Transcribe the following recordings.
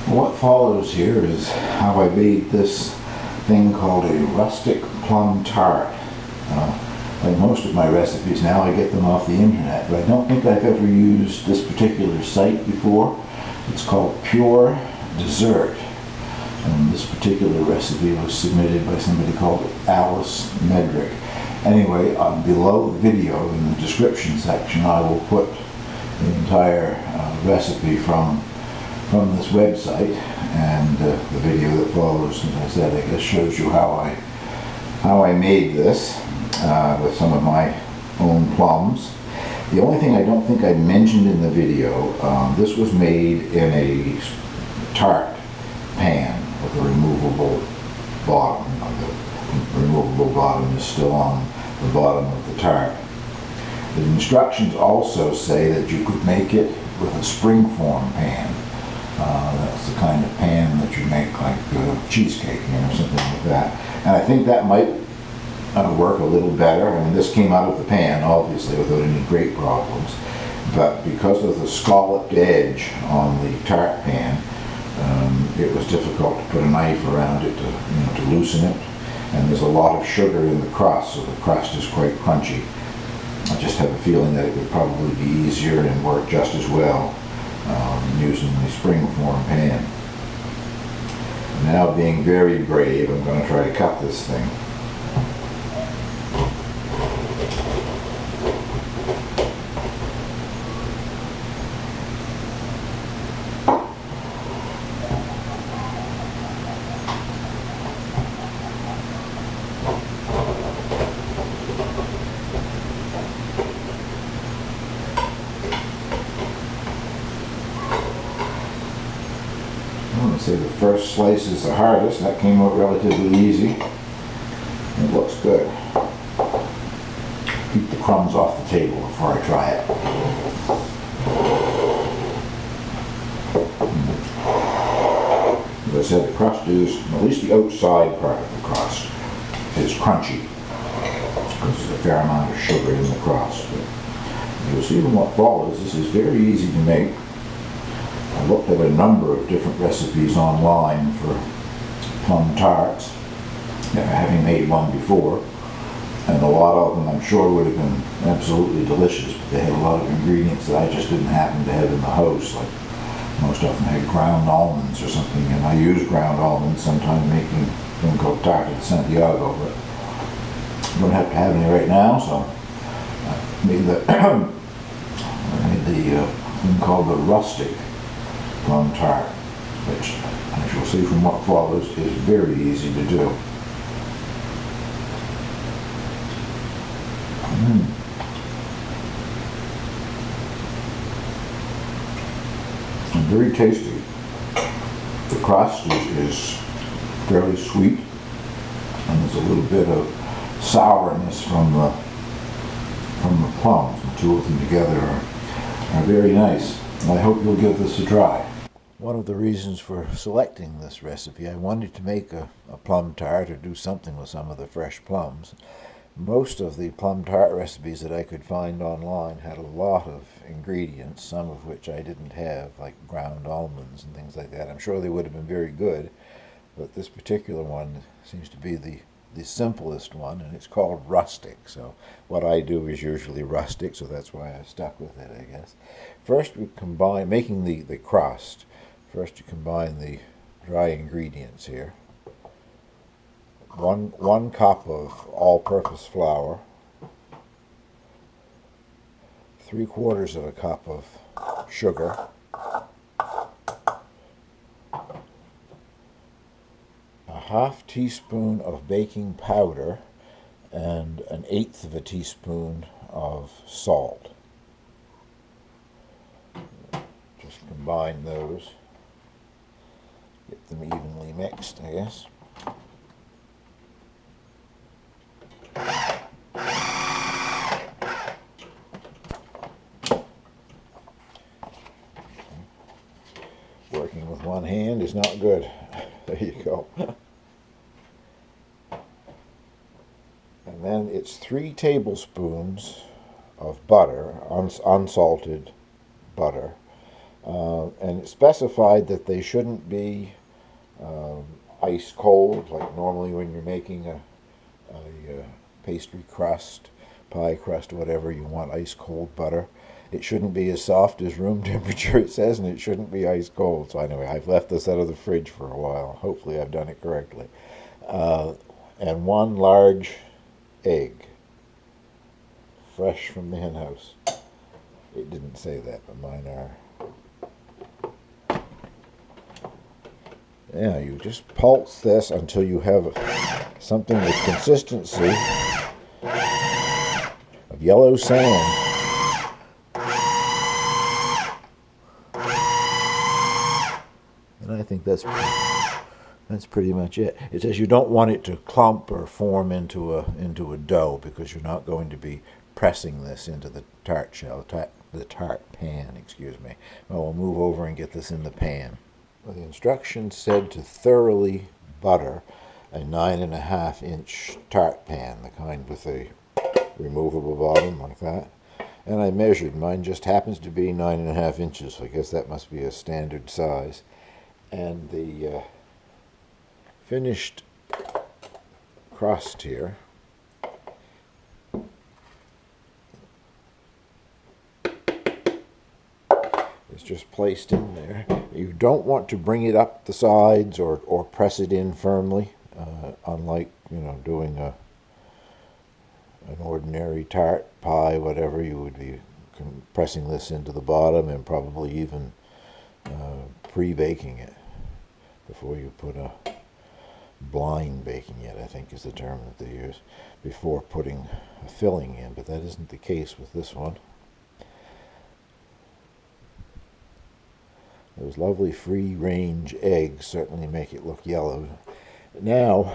What follows here is how I made this thing called a Rustic Plum Tart. Like most of my recipes now, I get them off the internet, but I don't think I've ever used this particular site before. It's called Pure Dessert, and this particular recipe was submitted by somebody called Alice Medrich. Anyway, below the video in the description section, I will put the entire recipe from this website, and the video that follows, as I said, I guess shows you how I made this with some of my own plums. The only thing I don't think I mentioned in the video, this was made in a tart pan with a removable bottom. The removable bottom is still on the bottom of the tart. The instructions also say that you could make it with a springform pan. That's the kind of pan that you make like cheesecake or something like that. And I think that might work a little better. I mean, this came out of the pan, obviously, without any great problems. But because of the scalloped edge on the tart pan, it was difficult to put a knife around it to loosen it. And there's a lot of sugar in the crust, so the crust is quite crunchy. I just have a feeling that it would probably be easier and work just as well using the springform pan. Now, being very brave, I'm going to try to cut this thing. Say the first slice is the hardest. That came out relatively easy. It looks good. Keep the crumbs off the table before I try it. As I said, the crust is, at least the outside part of the crust, is crunchy. There's a fair amount of sugar in the crust. But you'll see from what follows, this is very easy to make. I looked at a number of different recipes online for plum tarts, having made one before, and a lot of them I'm sure would have been absolutely delicious, but they had a lot of ingredients that I just didn't happen to have in the house. Like most of them had ground almonds or something, and I use ground almonds sometimes making a thing called Tarta de Santiago, but I don't have to have any right now, so I made the thing called the Rustic Plum Tart, which, as you'll see from what follows, is very easy to do. And very tasty. The crust is fairly sweet, and there's a little bit of sourness from the plums. The two of them together are very nice, and I hope you'll give this a try. One of the reasons for selecting this recipe, I wanted to make a plum tart or do something with some of the fresh plums. Most of the plum tart recipes that I could find online had a lot of ingredients, some of which I didn't have, like ground almonds and things like that. I'm sure they would have been very good, but this particular one seems to be the simplest one, and it's called Rustic. So what I do is usually rustic, so that's why I stuck with it, I guess. First we combine, making the crust. First you combine the dry ingredients here. One cup of all-purpose flour, 3/4 of a cup of sugar, a half teaspoon of baking powder, and 1/8 of a teaspoon of salt. Just combine those. Get them evenly mixed, I guess. Working with one hand is not good. There you go. And then it's 3 tablespoons of butter, unsalted butter, And it specified that they shouldn't be ice cold, like normally when you're making a pastry crust, pie crust, whatever, you want ice cold butter. It shouldn't be as soft as room temperature, it says, and it shouldn't be ice cold. So anyway, I've left this out of the fridge for a while. Hopefully I've done it correctly. And 1 large egg, fresh from the hen house. It didn't say that, but mine are. Yeah, you just pulse this until you have something with consistency of yellow sand. And I think that's pretty much it. It says you don't want it to clump or form into a dough, because you're not going to be pressing this into the tart shell, the tart pan, excuse me. Well, we'll move over and get this in the pan. Well, the instructions said to thoroughly butter a 9.5-inch tart pan, the kind with a removable bottom like that. And I measured. Mine just happens to be 9.5 inches, so I guess that must be a standard size. And the finished crust here is just placed in there. You don't want to bring it up the sides or press it in firmly, unlike, doing an ordinary tart, pie, whatever. You would be pressing this into the bottom and probably even pre-baking it before you put blind baking it, I think is the term that they use, before putting a filling in, but that isn't the case with this one. Those lovely free-range eggs certainly make it look yellow. Now,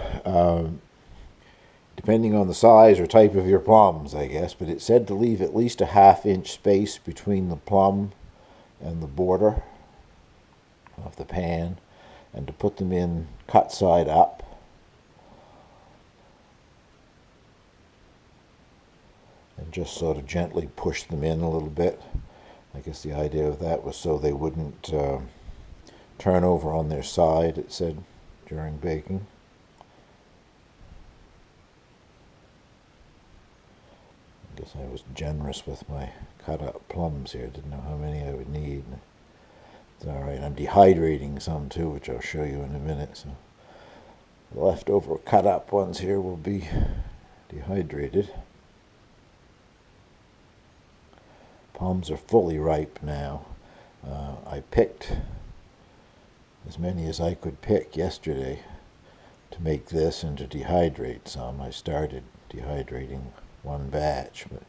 depending on the size or type of your plums, I guess, but it said to leave at least a 1/2-inch space between the plum and the border of the pan, and to put them in cut side up. And just sort of gently push them in a little bit. I guess the idea of that was so they wouldn't turn over on their side, it said, during baking. I guess I was generous with my cut up plums here. Didn't know how many I would need. It's all right. I'm dehydrating some too, which I'll show you in a minute. So the leftover cut up ones here will be dehydrated. Plums are fully ripe now. I picked as many as I could pick yesterday to make this and to dehydrate some. I started dehydrating one batch, but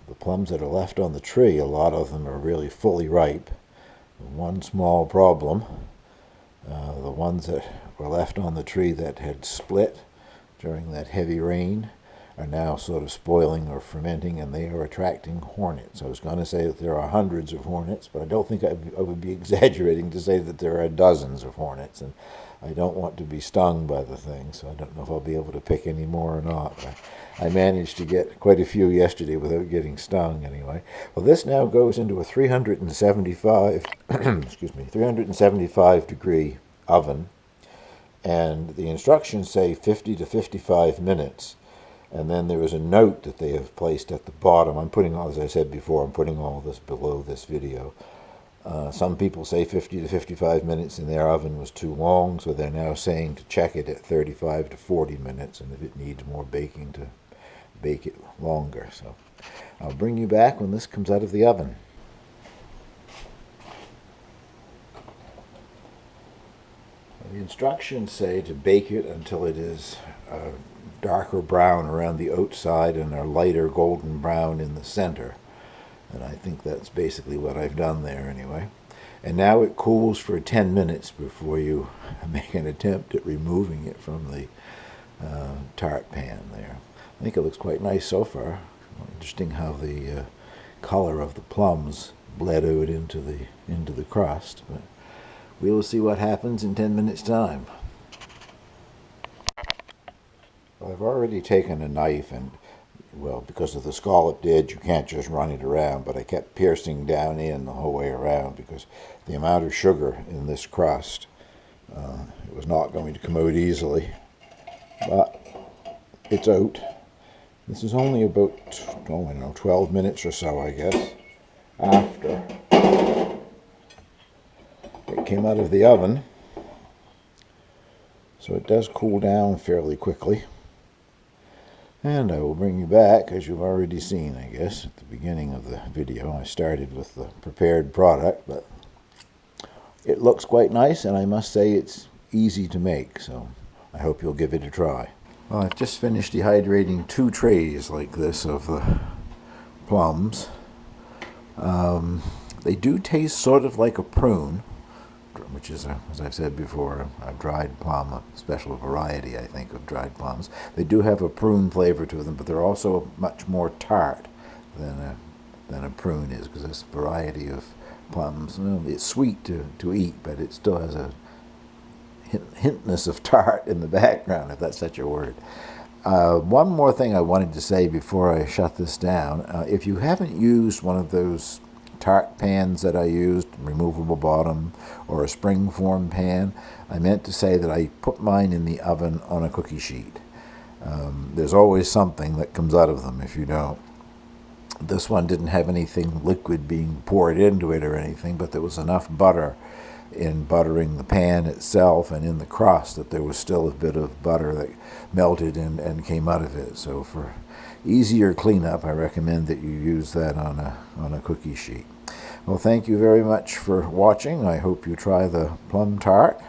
the plums that are left on the tree, a lot of them are really fully ripe. One small problem, the ones that were left on the tree that had split during that heavy rain are now sort of spoiling or fermenting, and they are attracting hornets. I was going to say that there are hundreds of hornets, but I don't think I would be exaggerating to say that there are dozens of hornets, and I don't want to be stung by the thing, so I don't know if I'll be able to pick any more or not. I managed to get quite a few yesterday without getting stung anyway. Well, this now goes into a 375 375 degree oven, and the instructions say 50 to 55 minutes. And then there is a note that they have placed at the bottom. I'm putting all, as I said before, I'm putting all this below this video. Some people say 50 to 55 minutes in their oven was too long, so they're now saying to check it at 35 to 40 minutes, and if it needs more baking, to bake it longer. So I'll bring you back when this comes out of the oven. The instructions say to bake it until it is darker brown around the outside and a lighter golden brown in the center. And I think that's basically what I've done there anyway. And now it cools for 10 minutes before you make an attempt at removing it from the tart pan there. I think it looks quite nice so far. Interesting how the color of the plums bled out into the crust. But we will see what happens in 10 minutes' time. Well, I've already taken a knife and well, because of the scalloped edge, you can't just run it around, but I kept piercing down in the whole way around because the amount of sugar in this crust, it was not going to come out easily, but it's out. This is only about, oh, I don't know, 12 minutes or so, I guess, after it came out of the oven. So it does cool down fairly quickly. And I will bring you back, as you've already seen, I guess, at the beginning of the video. I started with the prepared product, but it looks quite nice, and I must say it's easy to make, so I hope you'll give it a try. Well, I've just finished dehydrating 2 trays like this of the plums. They do taste sort of like a prune, which is, as I've said before, a dried plum, a special variety, I think, of dried plums. They do have a prune flavor to them, but they're also much more tart than a prune is, because this variety of plums, well, it's sweet to eat, but it still has a hintness of tart in the background, if that's such a word. One more thing I wanted to say before I shut this down. If you haven't used one of those tart pans that I used, removable bottom, or a spring form pan, I meant to say that I put mine in the oven on a cookie sheet. There's always something that comes out of them if you don't. This one didn't have anything liquid being poured into it or anything, but there was enough butter in buttering the pan itself and in the crust that there was still a bit of butter that melted and came out of it. So for easier cleanup, I recommend that you use that on a cookie sheet. Well, thank you very much for watching. I hope you try the plum tart.